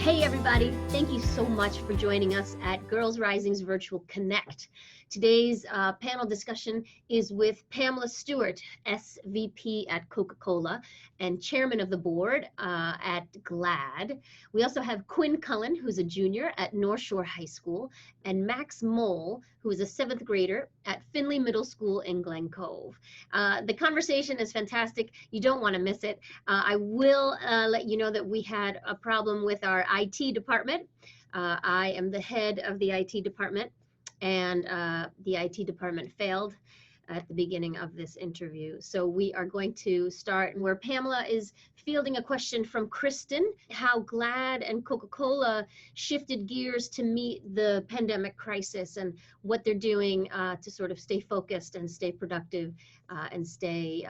Hey everybody, thank you so much for joining us at Girls Rising's Virtual Connect. Today's panel discussion is with Pamela Stewart, SVP at Coca Cola and Chairman of the Board at Glaad. We also have Quinn Cullen, who's a junior at North Shore High School, and Max Mole, who is a 7th grader at Finley Middle School in Glen Cove. The conversation is fantastic. You don't want to miss it. I will let you know that we had a problem with our IT department. I am the head of the IT department, and the IT department failed at the beginning of this interview. So we are going to start where Pamela is fielding a question from Kristen, how Glaad and Coca-Cola shifted gears to meet the pandemic crisis and what they're doing to sort of stay focused and stay productive and stay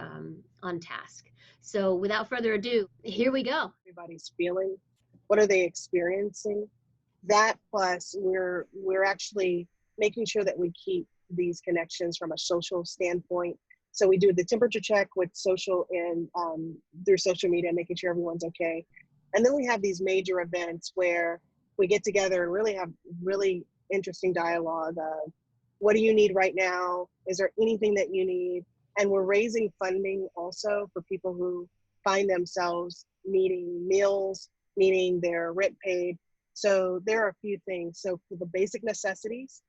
on task. So without further ado, here we go. Everybody's feeling, what are they experiencing? That plus we're actually making sure that we keep these connections from a social standpoint. So we do the temperature check with social and through social media, making sure everyone's okay. And then we have these major events where we get together and really have really interesting dialogue of what do you need right now? Is there anything that you need? And we're raising funding also for people who find themselves needing meals, needing their rent paid. So there are a few things. So for the basic necessities,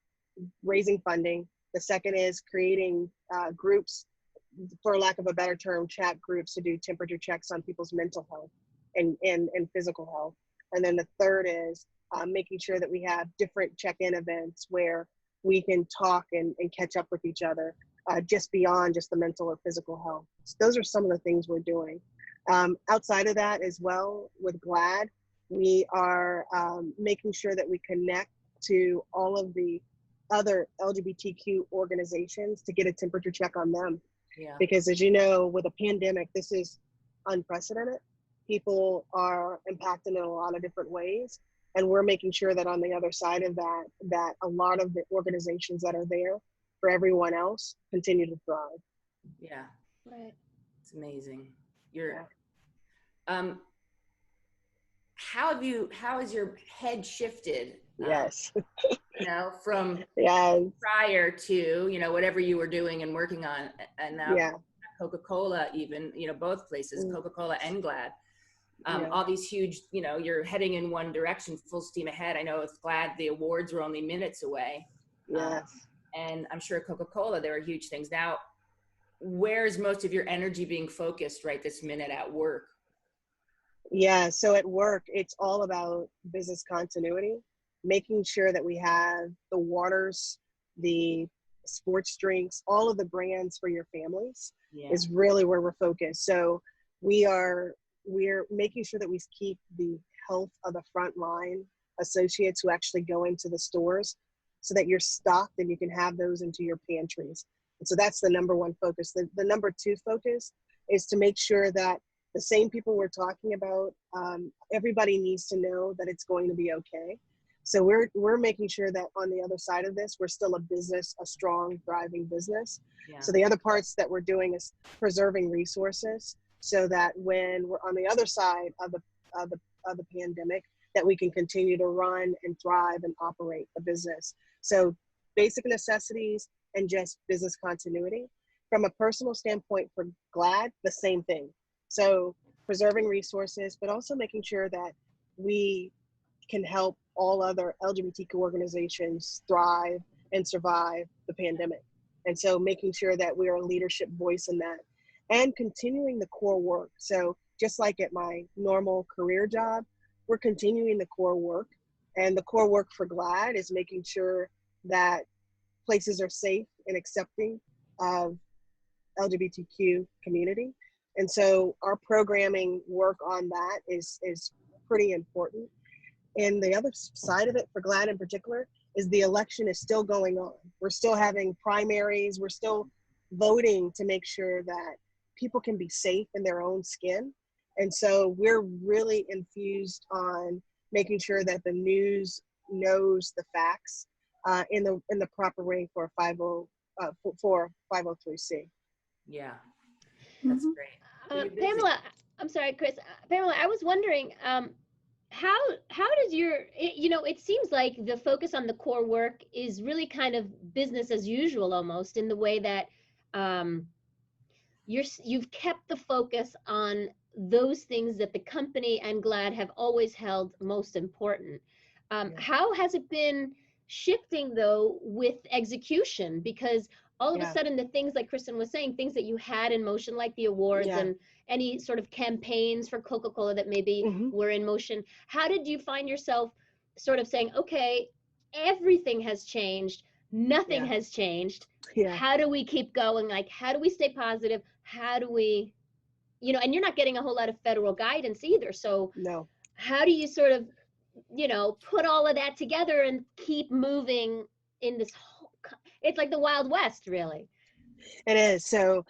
raising funding. The second is creating groups, for lack of a better term, chat groups to do temperature checks on people's mental health and physical health. And then the third is making sure that we have different check-in events where we can talk and catch up with each other just beyond just the mental or physical health. So those are some of the things we're doing. Outside of that as well, with Glaad, we are making sure that we connect to all of the other LGBTQ organizations to get a temperature check on them. Yeah. Because as you know, with a pandemic, this is unprecedented. People are impacted in a lot of different ways. And we're making sure that on the other side of that, that a lot of the organizations that are there for everyone else continue to thrive. Yeah. Right. It's amazing. How has your head shifted? Yes. From prior to, whatever you were doing and working on, and now Coca-Cola, even, both places, Coca-Cola and Glaad, all these huge, you're heading in one direction, full steam ahead. I know with Glaad, the awards were only minutes away. Yes. And I'm sure Coca-Cola, there are huge things. Now, where's most of your energy being focused right this minute at work? Yeah, so at work, it's all about business continuity, making sure that we have the waters, the sports drinks, all of the brands for your families is really where we're focused. So we're making sure that we keep the health of the frontline associates who actually go into the stores so that you're stocked and you can have those into your pantries. And so that's the number one focus. The number two focus is to make sure that the same people we're talking about, everybody needs to know that it's going to be okay. So we're making sure that on the other side of this, we're still a business, a strong, thriving business. Yeah. So the other parts that we're doing is preserving resources so that when we're on the other side of the pandemic, that we can continue to run and thrive and operate the business. So basic necessities and just business continuity. From a personal standpoint for Glaad, the same thing. So preserving resources, but also making sure that we can help all other LGBTQ organizations thrive and survive the pandemic. And so making sure that we are a leadership voice in that and continuing the core work. So just like at my normal career job, we're continuing the core work. And the core work for Glaad is making sure that places are safe and accepting of LGBTQ community. And so our programming work on that is pretty important. And the other side of it for Glaad in particular is the election is still going on. We're still having primaries. We're still voting to make sure that people can be safe in their own skin. And so we're really infused on making sure that the news knows the facts in the proper way for 503C. Yeah, that's great. Pamela, I'm sorry, Chris. Pamela, I was wondering, how does it seems like the focus on the core work is really kind of business as usual, almost, in the way that you've kept the focus on those things that the company and Glaad have always held most important. How has it been shifting, though, with execution? Because all of a sudden, the things like Kristen was saying, things that you had in motion, like the awards and any sort of campaigns for Coca Cola that maybe were in motion. How did you find yourself sort of saying, okay, everything has changed, nothing has changed. How do we keep going? Like, how do we stay positive? How do we, and you're not getting a whole lot of federal guidance either. So no, how do you sort of, put all of that together and keep moving in this whole, it's like the Wild West, really. It is. So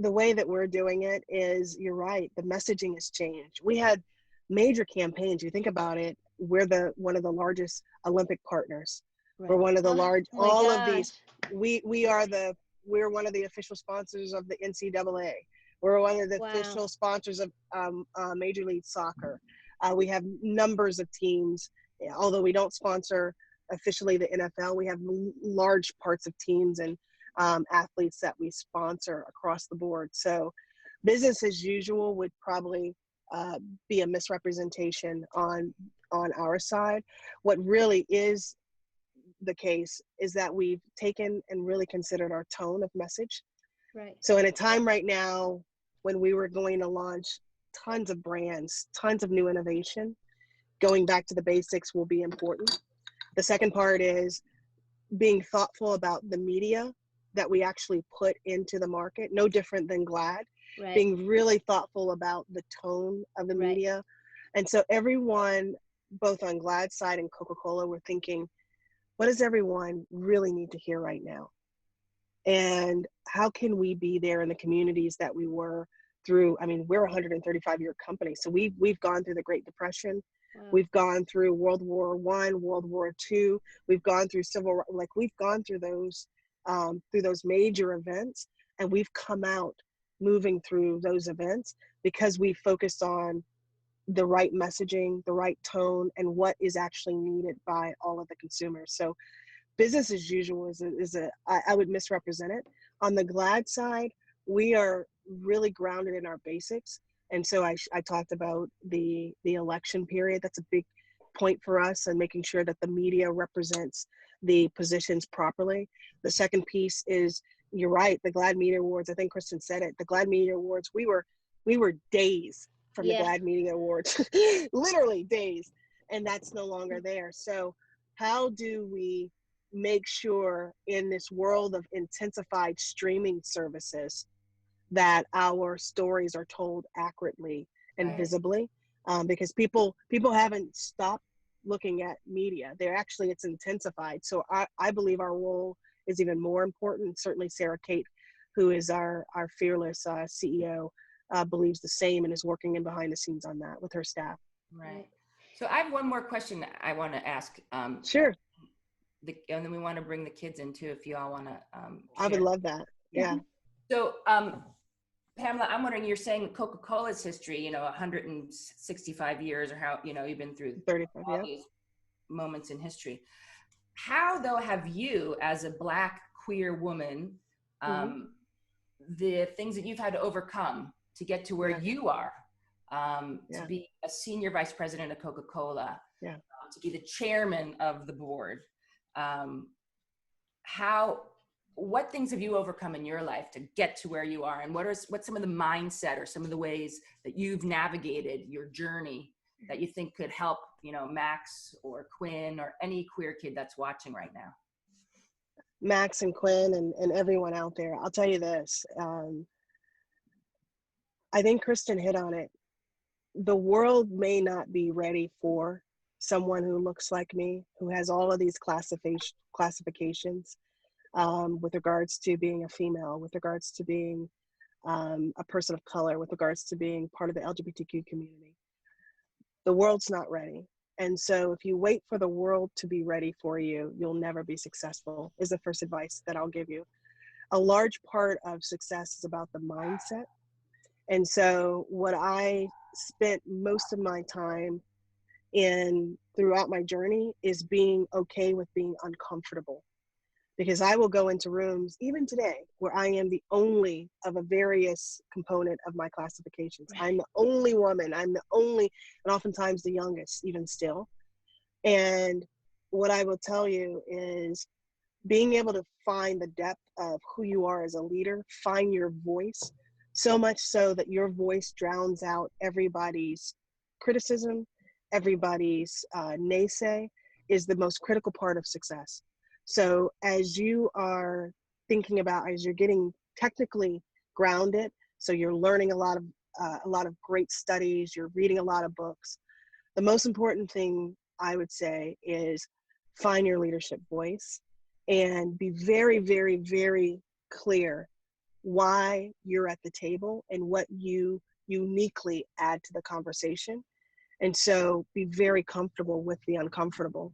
the way that we're doing it is, you're right, the messaging has changed. We had major campaigns. You think about it, we're one of the largest Olympic partners. Right. We're one of the of these, we're one of the official sponsors of the NCAA. We're one of the official sponsors of Major League Soccer. We have numbers of teams, although we don't sponsor officially the NFL. We have large parts of teams and athletes that we sponsor across the board. So business as usual would probably be a misrepresentation on our side. What really is the case is that we've taken and really considered our tone of message. Right. So in a time right now when we were going to launch tons of brands, tons of new innovation, going back to the basics will be important. The second part is being thoughtful about the media that we actually put into the market, no different than Glaad. Right. Being really thoughtful about the tone of the media. And so everyone, both on Glaad's side and Coca-Cola, were thinking, what does everyone really need to hear right now? And how can we be there in the communities that we were through? I mean, we're a 135-year company. So we've gone through the Great Depression. Wow. We've gone through World War I, World War II. We've gone through we've gone through those major events, and we've come out moving through those events because we focused on the right messaging, the right tone, and what is actually needed by all of the consumers. So business as usual I would misrepresent it. On the Glaad side, we are really grounded in our basics. And so I talked about the election period. That's a big point for us, and making sure that the media represents the positions properly. The second piece is, you're right, the Glaad Media Awards. I think Kristen said it. The Glaad Media Awards, we were days from the Glaad Media Awards, literally days, and that's no longer there. So how do we make sure in this world of intensified streaming services that our stories are told accurately and visibly? Because people haven't stopped looking at media. It's intensified. So I believe our role is even more important. Certainly Sarah Kate, who is our fearless CEO, believes the same and is working in behind the scenes on that with her staff. Right. So I have one more question I want to ask. Sure. And then we want to bring the kids in too, if you all want to. I would love that. Yeah. So, Pamela, I'm wondering, you're saying Coca-Cola's history, 165 years, or how, you've been through 35, all these moments in history. How, though, have you, as a Black queer woman, the things that you've had to overcome to get to where you are, to be a senior vice president of Coca-Cola, to be the chairman of the board, what things have you overcome in your life to get to where you are? And what's some of the mindset or some of the ways that you've navigated your journey that you think could help, Max or Quinn or any queer kid that's watching right now? Max and Quinn and everyone out there, I'll tell you this. I think Kristen hit on it. The world may not be ready for someone who looks like me, who has all of these classifications. With regards to being a female, with regards to being a person of color, with regards to being part of the LGBTQ community. The world's not ready. And so if you wait for the world to be ready for you, you'll never be successful, is the first advice that I'll give you. A large part of success is about the mindset. And so what I spent most of my time throughout my journey is being okay with being uncomfortable. Because I will go into rooms, even today, where I am the only of a various component of my classifications. I'm the only woman, I'm the only, and oftentimes the youngest, even still. And what I will tell you is being able to find the depth of who you are as a leader, find your voice, so much so that your voice drowns out everybody's criticism, everybody's naysay, is the most critical part of success. So as you are thinking about, as you're getting technically grounded, so you're learning a lot of great studies, you're reading a lot of books, the most important thing I would say is find your leadership voice and be very, very, very clear why you're at the table and what you uniquely add to the conversation. And so be very comfortable with the uncomfortable,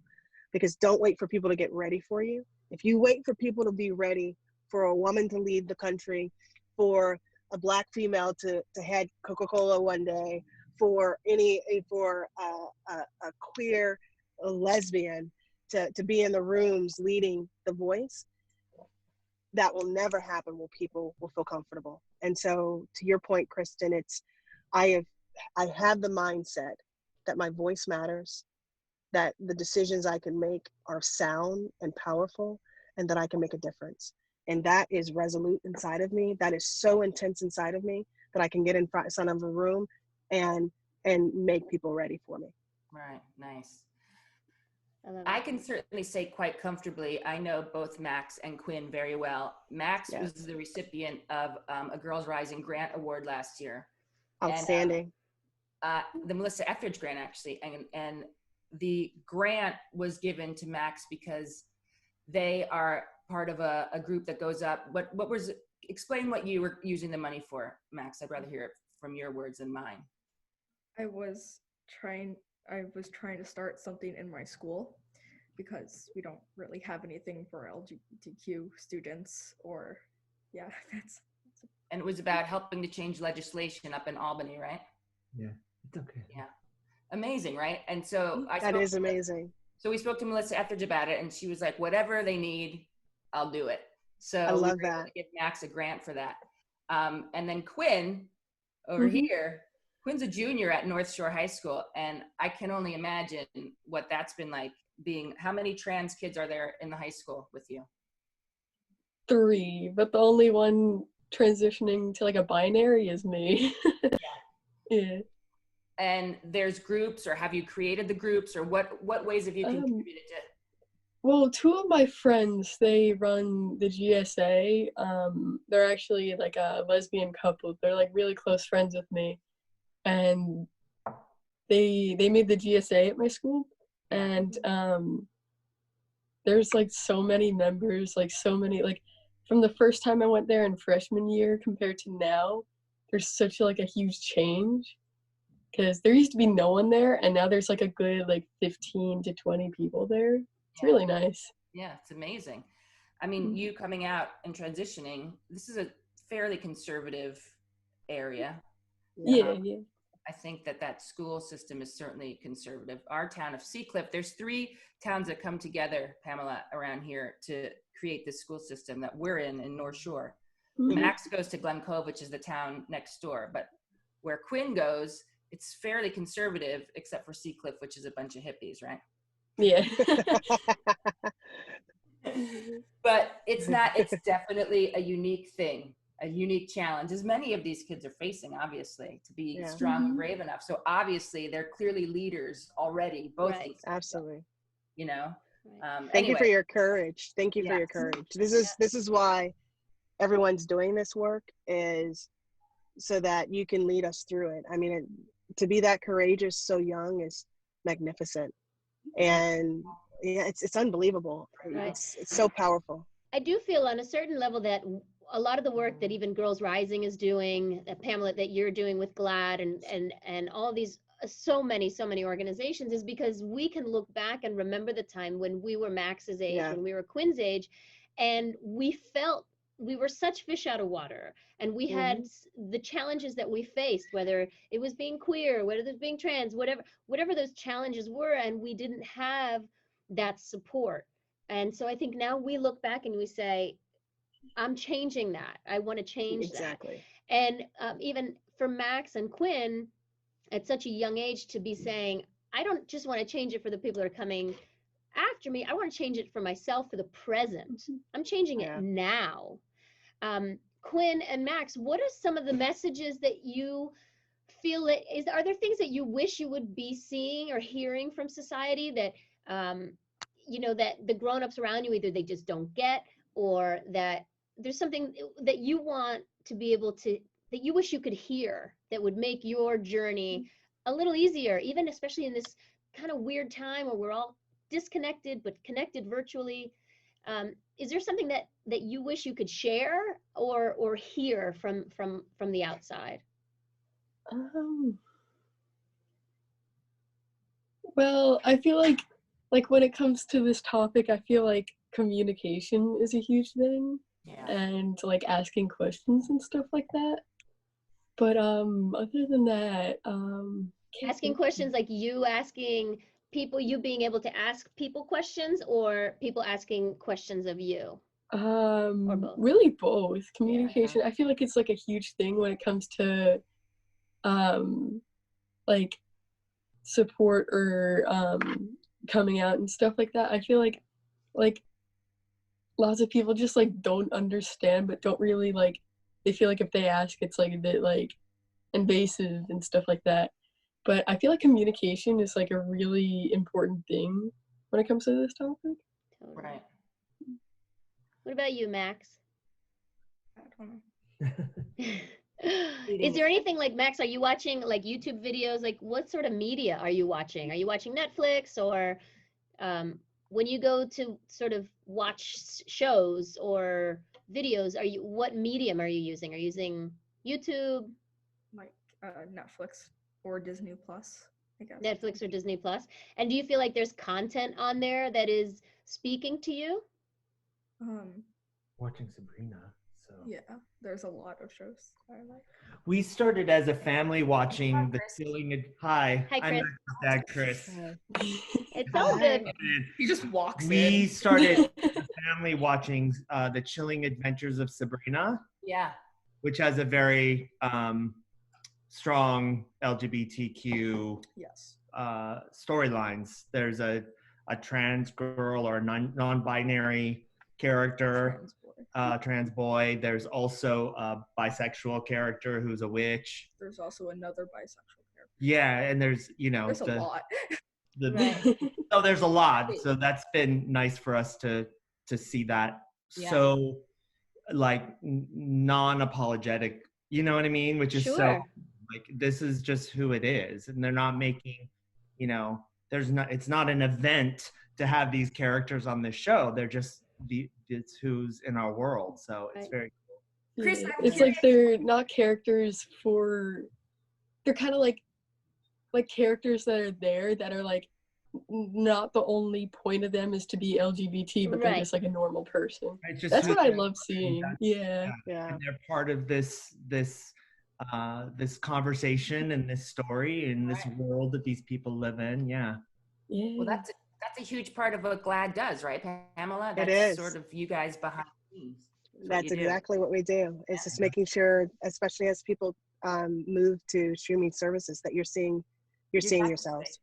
because don't wait for people to get ready for you. If you wait for people to be ready for a woman to lead the country, for a Black female to head Coca Cola one day, for a queer lesbian to be in the rooms leading the voice, that will never happen where people will feel comfortable. And so to your point, Kristen, I have the mindset that my voice matters, that the decisions I can make are sound and powerful, and that I can make a difference. And that is resolute inside of me. That is so intense inside of me that I can get in front of a room and make people ready for me. Right, nice. I can certainly say quite comfortably, I know both Max and Quinn very well. Max was the recipient of a Girls Rising Grant Award last year. Outstanding. And, the Melissa Etheridge grant, actually. And the grant was given to Max because they are part of a group that goes up. Explain what you were using the money for, Max. I'd rather hear it from your words than mine. I was trying to start something in my school because we don't really have anything for LGBTQ students, or that's and it was about helping to change legislation up in Albany, right? Yeah, it's okay. Yeah, amazing, right? And so that is amazing. So we spoke to Melissa Etheridge about it, and she was like, whatever they need, I'll do it. So I love we were able that. to give Max a grant for that. And then Quinn over here, Quinn's a junior at North Shore High School, and I can only imagine what that's been like being, how many trans kids are there in the high school with you? 3, but the only one transitioning to like a binary is me. Yeah. And there's groups, or have you created the groups, or what ways have you contributed to? Well, 2 of my friends, they run the GSA. They're actually like a lesbian couple. They're like really close friends with me. And they made the GSA at my school. And there's like so many members, like so many, like from the first time I went there in freshman year compared to now, there's such like a huge change. Because there used to be no one there, and now there's like a good like 15 to 20 people there. It's really nice. Yeah, it's amazing. I mean, you coming out and transitioning, this is a fairly conservative area. Yeah. I think that school system is certainly conservative. Our town of Seacliff, there's 3 towns that come together, Pamela, around here to create this school system that we're in North Shore. Max goes to Glen Cove, which is the town next door, but where Quinn goes, it's fairly conservative, except for Seacliff, which is a bunch of hippies, right? Yeah. But it's definitely a unique thing, a unique challenge, as many of these kids are facing, obviously, to be strong and brave enough. So obviously they're clearly leaders already, both of them. Absolutely. You know? Thank you for your courage. Thank you for your courage. This is why everyone's doing this work, is so that you can lead us through it. I mean, to be that courageous so young is magnificent. And it's unbelievable. Right. It's so powerful. I do feel on a certain level that a lot of the work that even Girls Rising is doing, Pamela, that you're doing with Glaad and all these, so many organizations, is because we can look back and remember the time when we were Max's age, when we were Quinn's age, and we felt we were such fish out of water, and we had the challenges that we faced, whether it was being queer, whether it was being trans, whatever those challenges were, and we didn't have that support. And so I think now we look back and we say, I'm changing that. I want to change that. And even for Max and Quinn, at such a young age, to be saying, I don't just want to change it for the people that are coming after me. I want to change it for myself, for the present. I'm changing it now. Quinn and Max, what are some of the messages that you feel are there things that you wish you would be seeing or hearing from society that, that the grownups around you, either they just don't get, or that there's something that you want to be able to, that you wish you could hear, that would make your journey a little easier, even especially in this kind of weird time where we're all disconnected but connected virtually? Is there something that you wish you could share or hear from the outside? Well, I feel like when it comes to this topic, I feel like communication is a huge thing, and like asking questions and stuff like that. But other than that, asking questions, like you asking people, you being able to ask people questions, or people asking questions of you? Or both? Really both. Communication, I feel like it's like a huge thing when it comes to like support or coming out and stuff like that. I feel like lots of people just like don't understand, but don't really like, they feel like if they ask, it's like a bit like invasive and stuff like that. But I feel like communication is like a really important thing when it comes to this topic. Totally. Right. What about you, Max? I don't know. Is there anything, like, Max, are you watching like YouTube videos? Like, what sort of media are you watching? Are you watching Netflix, or when you go to sort of watch shows or videos, what medium are you using? Are you using YouTube? Like Netflix or Disney Plus, I guess. Netflix or Disney Plus. And do you feel like there's content on there that is speaking to you? Watching Sabrina. So yeah, there's a lot of shows I like. We started as a family watching the Chilling. Hi, Chris. I'm Dad, Chris. It's all good. He just walks in. We started the family watching the Chilling Adventures of Sabrina. Yeah. Which has a very strong LGBTQ storylines. There's a trans girl or a non-binary character, trans boy. There's also a bisexual character who's a witch. There's also another bisexual character. Yeah, and there's, there's a lot. So there's a lot. So that's been nice for us to see that. Yeah. So like non-apologetic, you know what I mean? Which is so like, this is just who it is. And they're not making, it's not an event to have these characters on this show. They're just it's who's in our world. So it's very cool. Chris, it's like they're not characters they're kind of like characters that are there that are like, not the only point of them is to be LGBT, but they're just like a normal person. That's what I love seeing. Yeah. And they're part of this conversation and this story and this world that these people live in. Yeah. Well, that's a huge part of what Glaad does, right, Pamela? That's it is sort of you guys behind the scenes. That's exactly what we do. It's just making sure, especially as people move to streaming services, that you're seeing yourselves.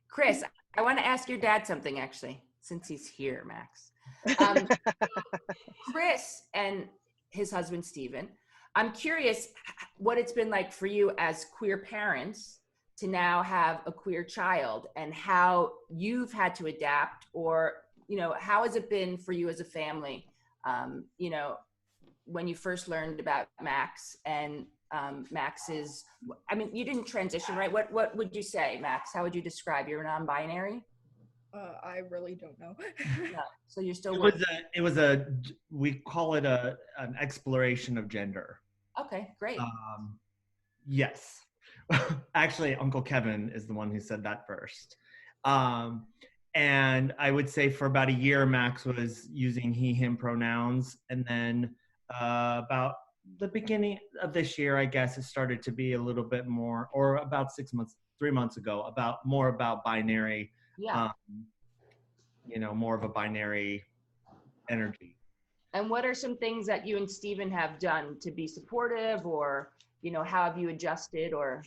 Chris, I want to ask your dad something, actually, since he's here, Max. Chris and his husband, Stephen, I'm curious what it's been like for you as queer parents to now have a queer child, and how you've had to adapt, or, how has it been for you as a family, when you first learned about Max and Max's, you didn't transition, right? What would you say, Max? How would you describe? You're non-binary? I really don't know. No. So you're still we call it an exploration of gender. Okay, great. Yes. Actually, Uncle Kevin is the one who said that first. And I would say for about a year, Max was using he, him pronouns. And then about the beginning of this year, I guess, it started to be a little bit more, or about 3 months ago, more about binary, more of a binary energy. And what are some things that you and Stephen have done to be supportive, or, how have you adjusted, or?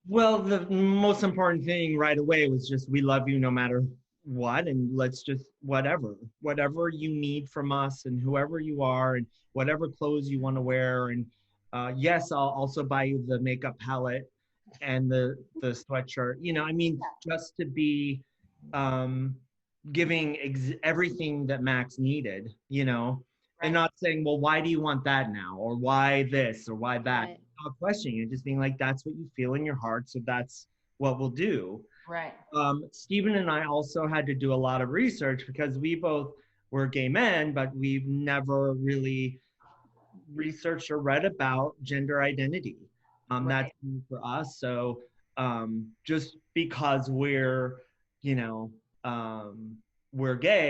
Well, the most important thing right away was just, we love you no matter what, and let's just whatever you need from us, and whoever you are, and whatever clothes you want to wear, and yes, I'll also buy you the makeup palette and the sweatshirt, just to be giving everything that Max needed, and not saying, well, why do you want that now, or why this, or why that? Right. Not questioning it, just being like, that's what you feel in your heart, so that's what we'll do. Right. Stephen and I also had to do a lot of research, because we both were gay men, but we've never really researched or read about gender identity. That's new for us. So just because we're gay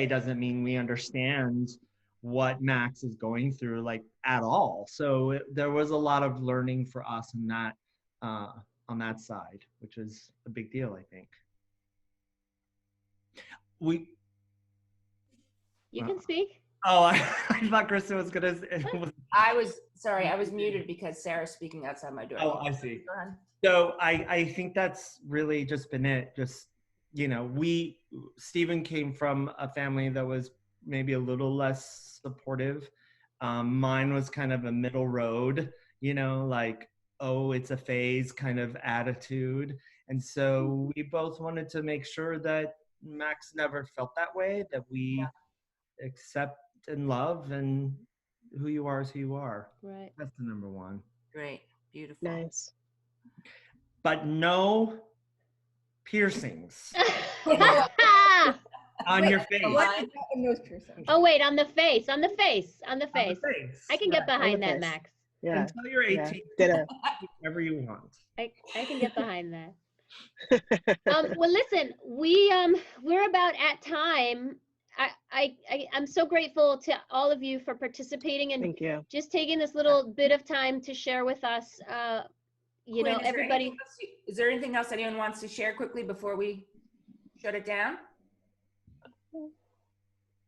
doesn't mean we understand what Max is going through, like, at all. So there was a lot of learning for us in that on that side, which is a big deal, I think. You can speak. Oh, I thought Kristen was gonna. I was muted because Sarah's speaking outside my door. Oh, I see. So I think that's really just been it. Just, Stephen came from a family that was maybe a little less supportive. Mine was kind of a middle road, like, oh, it's a phase kind of attitude. And so we both wanted to make sure that Max never felt that way, that we accept and love, and who you are is who you are. Right. That's the number one. Great. Beautiful. Nice. But no piercings on your face. Oh, wait, on the face. I can get behind that, Max. Yeah. Until you're 18, whatever you want. I can get behind that. Well, listen, we're about at time. I'm so grateful to all of you for participating and Thank you. just taking this little bit of time to share with us. Quinn, everybody. Is there anything else anyone wants to share quickly before we shut it down?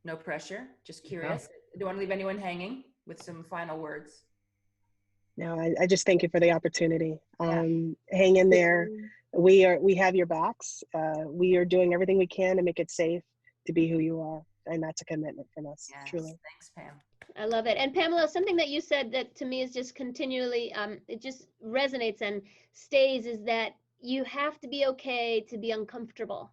No pressure. Just curious. Do you want to leave anyone hanging with some final words? No, I just thank you for the opportunity. Hang in there. We have your backs. We are doing everything we can to make it safe to be who you are. And that's a commitment from us, truly. Thanks, Pam. I love it. And Pamela, something that you said that to me is just continually, it just resonates and stays, is that you have to be okay to be uncomfortable.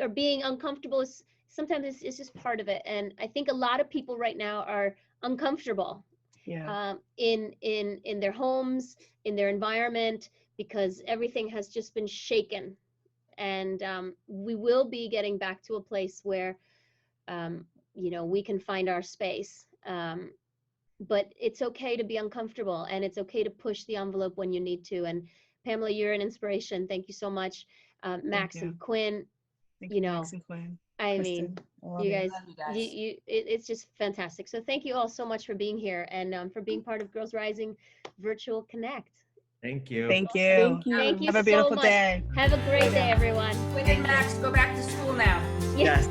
Or being uncomfortable is sometimes it's just part of it. And I think a lot of people right now are uncomfortable in their homes, in their environment, because everything has just been shaken. And we will be getting back to a place where, we can find our space. But it's okay to be uncomfortable, and it's okay to push the envelope when you need to. And Pamela, you're an inspiration. Thank you so much. Max and Quinn, Max and Quinn. I mean, you guys, it's just fantastic. So thank you all so much for being here and for being part of Girls Rising Virtual Connect. Thank you. Thank you. Thank you Have a beautiful day. Have a great day, everyone. Quinn and Max, go back to school now. Yes.